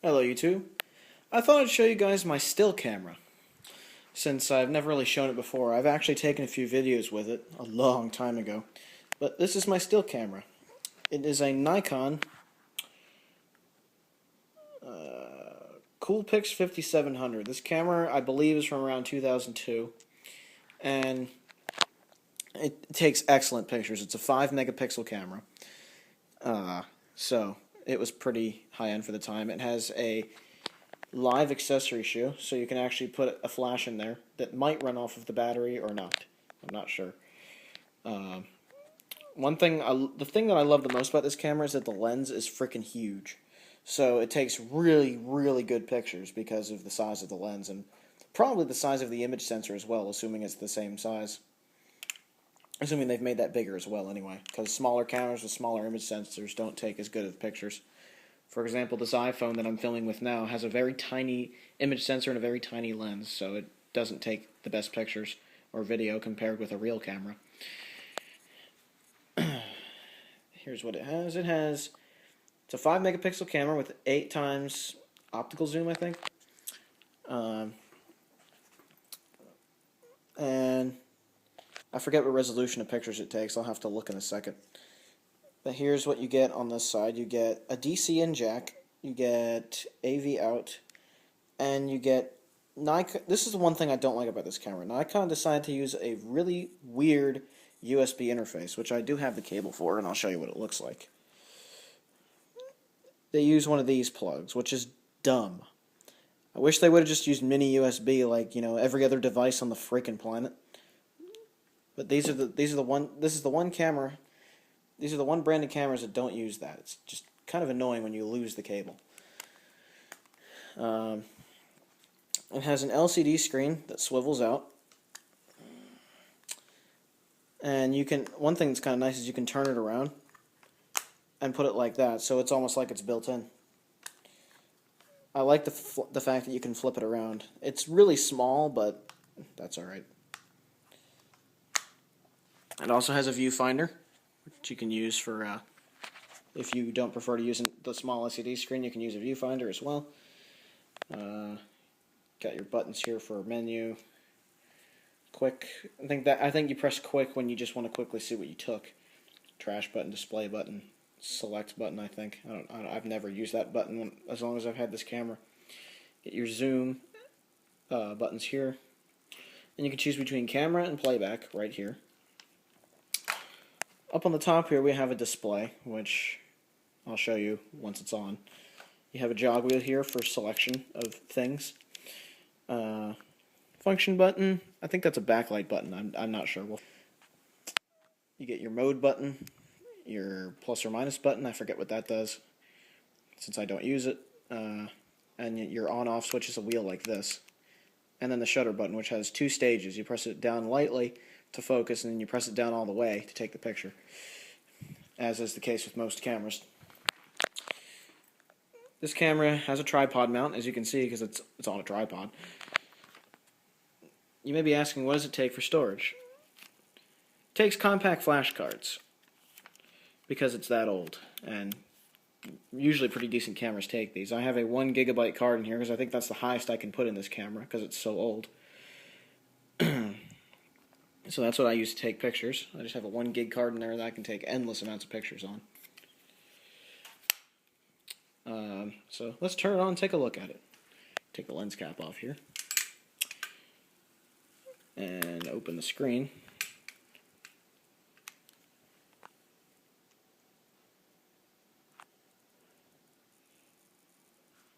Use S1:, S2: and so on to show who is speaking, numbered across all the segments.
S1: Hello YouTube. I thought I'd show you guys my still camera. Since I've never really shown it before, I've actually taken a few videos with it a long time ago. But this is my still camera. It is a Nikon Coolpix 5700. This camera, I believe, is from around 2002. And it takes excellent pictures. It's a 5 megapixel camera. So it was pretty high end for the time. It has a live accessory shoe, so you can actually put a flash in there that might run off of the battery or not. I'm not sure. The thing that I love the most about this camera is that the lens is freaking huge. So it takes really, really good pictures because of the size of the lens and probably the size of the image sensor as well, assuming it's the same size. Assuming they've made that bigger as well anyway, because smaller cameras with smaller image sensors don't take as good of pictures. For example, this iPhone that I'm filming with now has a very tiny image sensor and a very tiny lens, so it doesn't take the best pictures or video compared with a real camera. Here's what it has. It's a 5 megapixel camera with 8 times optical zoom, I think. And I forget what resolution of pictures it takes. I'll have to look in a second. But here's what you get on this side. You get a DC in jack, you get AV out, and you get Nikon. This is the one thing I don't like about this camera. Nikon decided to use a really weird USB interface, which I do have the cable for, and I'll show you what it looks like. They use one of these plugs, which is dumb. I wish they would have just used mini USB like, you know, every other device on the freaking planet. But this is the one camera. These are the one brand of cameras that don't use that. It's just kind of annoying when you lose the cable. It has an LCD screen that swivels out. And one thing that's kind of nice is you can turn it around and put it like that, so it's almost like it's built in. I like the fact that you can flip it around. It's really small, but that's alright. It also has a viewfinder, which you can use for, if you don't prefer to use the small LCD screen, you can use a viewfinder as well. Got your buttons here for menu, quick. I think you press quick when you just want to quickly see what you took. Trash button, display button, select button. I think I've never used that button as long as I've had this camera. Get your zoom buttons here, and you can choose between camera and playback right here. Up on the top here we have a display, which I'll show you once it's on. You have a jog wheel here for selection of things. Function button, I think that's a backlight button, I'm not sure. You get your mode button, your plus or minus button, I forget what that does, since I don't use it. And your on-off switch is a wheel like this. And then the shutter button, which has 2 stages. You press it down lightly to focus, and then you press it down all the way to take the picture, as is the case with most cameras. This camera has a tripod mount, as you can see, because it's on a tripod. You may be asking, what does it take for storage? It takes compact flash cards, because it's that old, and usually pretty decent cameras take these. I have a 1 gigabyte card in here, because I think that's the highest I can put in this camera, because it's so old. So that's what I use to take pictures. I just have a 1 gig card in there that I can take endless amounts of pictures on. So let's turn it on and take a look at it. Take the lens cap off here. And open the screen.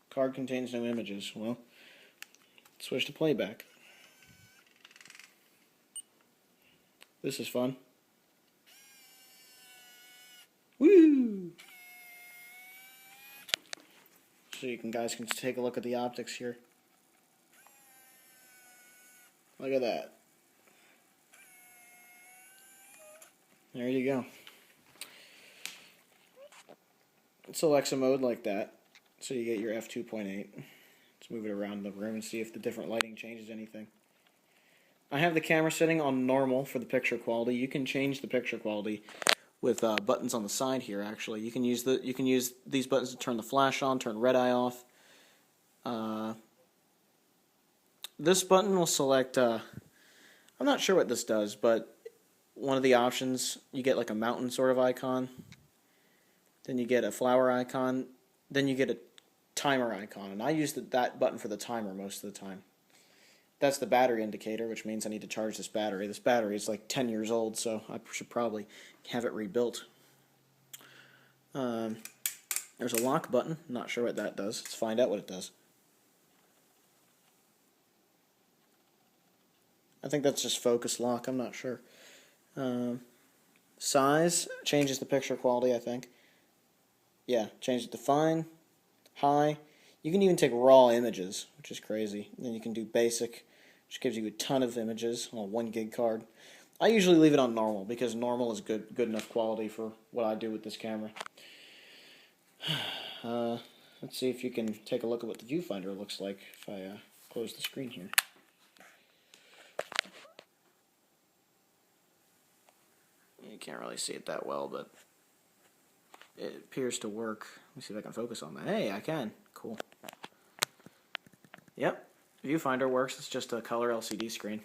S1: Card contains no images. Well, switch to playback. This is fun. Woo! So you guys can take a look at the optics here. Look at that. There you go. It's Alexa mode like that. So you get your f2.8. Let's move it around the room and see if the different lighting changes anything. I have the camera setting on normal for the picture quality. You can change the picture quality with buttons on the side here. Actually, you can use these buttons to turn the flash on, turn red eye off, This button will select, I'm not sure what this does, but one of the options, you get like a mountain sort of icon, then you get a flower icon, then you get a timer icon, and I use that button for the timer most of the time. That's the battery indicator, which means I need to charge this battery. This battery is like 10 years old, so I should probably have it rebuilt. There's a lock button. Not sure what that does. Let's find out what it does. I think that's just focus lock. I'm not sure. Size changes the picture quality, I think. Yeah, change it to fine, high. You can even take raw images, which is crazy. And then you can do basic, which gives you a ton of images on a 1 gig card. I usually leave it on normal because normal is good enough quality for what I do with this camera. Let's see if you can take a look at what the viewfinder looks like if I close the screen here. You can't really see it that well, but it appears to work. Let me see if I can focus on that. Hey, I can. Cool. Yep, viewfinder works. It's just a color LCD screen.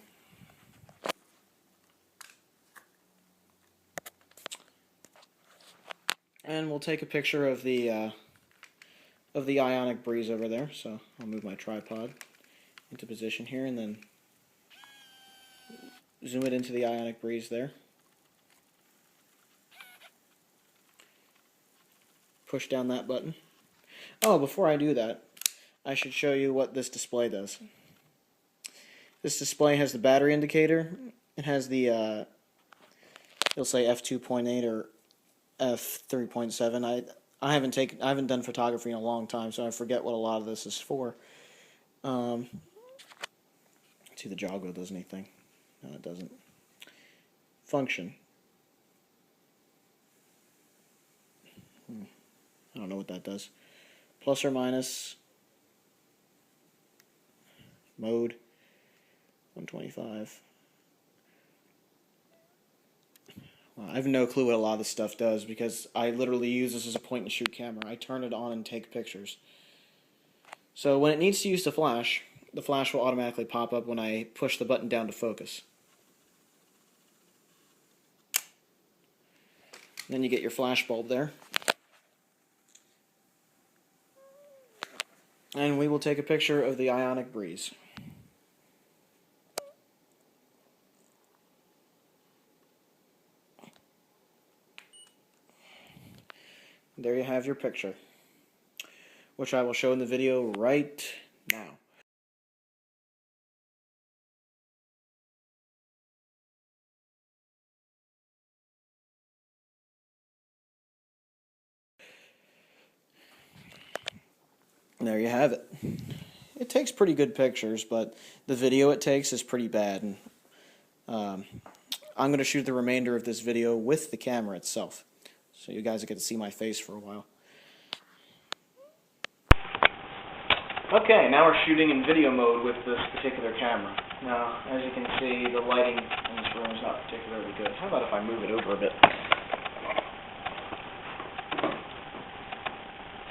S1: And we'll take a picture of the ionic breeze over there. So I'll move my tripod into position here and then zoom it into the ionic breeze there. Push down that button. Oh, before I do that, I should show you what this display does. This display has the battery indicator. It has the it'll say f2.8 or f3.7. I haven't done photography in a long time, so I forget what a lot of this is for. Let's see, the joggle does anything. No, it doesn't. Function. I don't know what that does. Plus or minus. Mode. 125. Well, I have no clue what a lot of this stuff does because I literally use this as a point-and-shoot camera. I turn it on and take pictures. So when it needs to use the flash will automatically pop up when I push the button down to focus. Then you get your flash bulb there. And we will take a picture of the ionic breeze. There you have your picture, which I will show in the video right now. There you have it. It takes pretty good pictures, but the video it takes is pretty bad. And I'm going to shoot the remainder of this video with the camera itself, so you guys get to see my face for a while. Okay, now we're shooting in video mode with this particular camera. Now, as you can see, the lighting in this room is not particularly good. How about if I move it over a bit?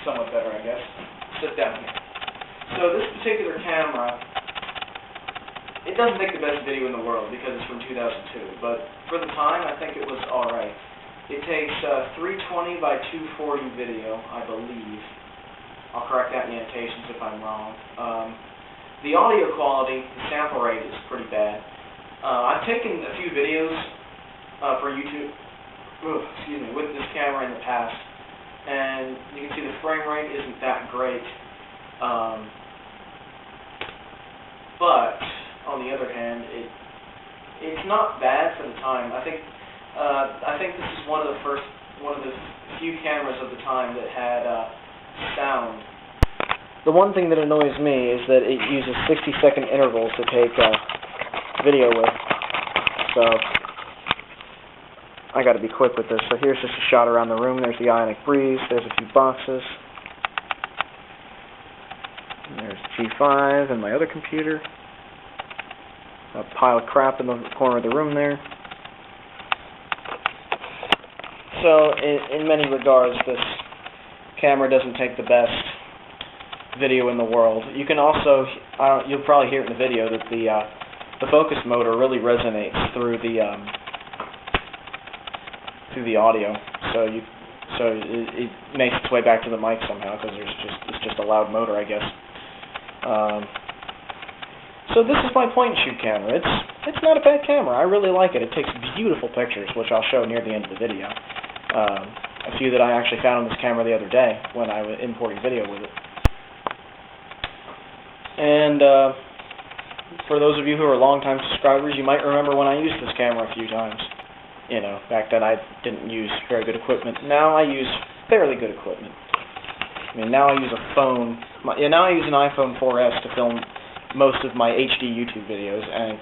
S1: Somewhat better, I guess. Sit down here. So this particular camera, it doesn't take the best video in the world because it's from 2002, but for the time, I think it was alright. It takes 320 by 240 video, I believe. I'll correct that in the annotations if I'm wrong. The audio quality, the sample rate is pretty bad. I've taken a few videos for YouTube, with this camera in the past, and you can see the frame rate isn't that great. But on the other hand, it's not bad for the time. I think this is one of the few cameras of the time that had sound. The one thing that annoys me is that it uses 60-second intervals to take video with. So I got to be quick with this. So here's just a shot around the room. There's the ionic breeze. There's a few boxes. And there's G5 and my other computer. A pile of crap in the corner of the room there. So in many regards, this camera doesn't take the best video in the world. You can also, you'll probably hear it in the video, that the focus motor really resonates through the audio. So it makes its way back to the mic somehow, because it's just a loud motor, I guess. So this is my point and shoot camera. It's not a bad camera. I really like it. It takes beautiful pictures, which I'll show near the end of the video. A few that I actually found on this camera the other day when I was importing video with it. And for those of you who are longtime subscribers, you might remember when I used this camera a few times. You know, back then I didn't use very good equipment. Now I use fairly good equipment. I mean, now I use a phone. Now I use an iPhone 4S to film most of my HD YouTube videos, and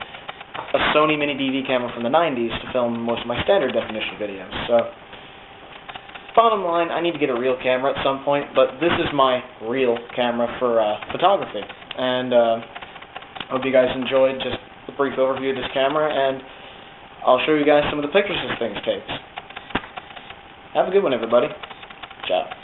S1: a Sony Mini DV camera from the 90s to film most of my standard definition videos. So, bottom line, I need to get a real camera at some point, but this is my real camera for photography. And I hope you guys enjoyed just a brief overview of this camera, and I'll show you guys some of the pictures this thing takes. Have a good one, everybody. Ciao.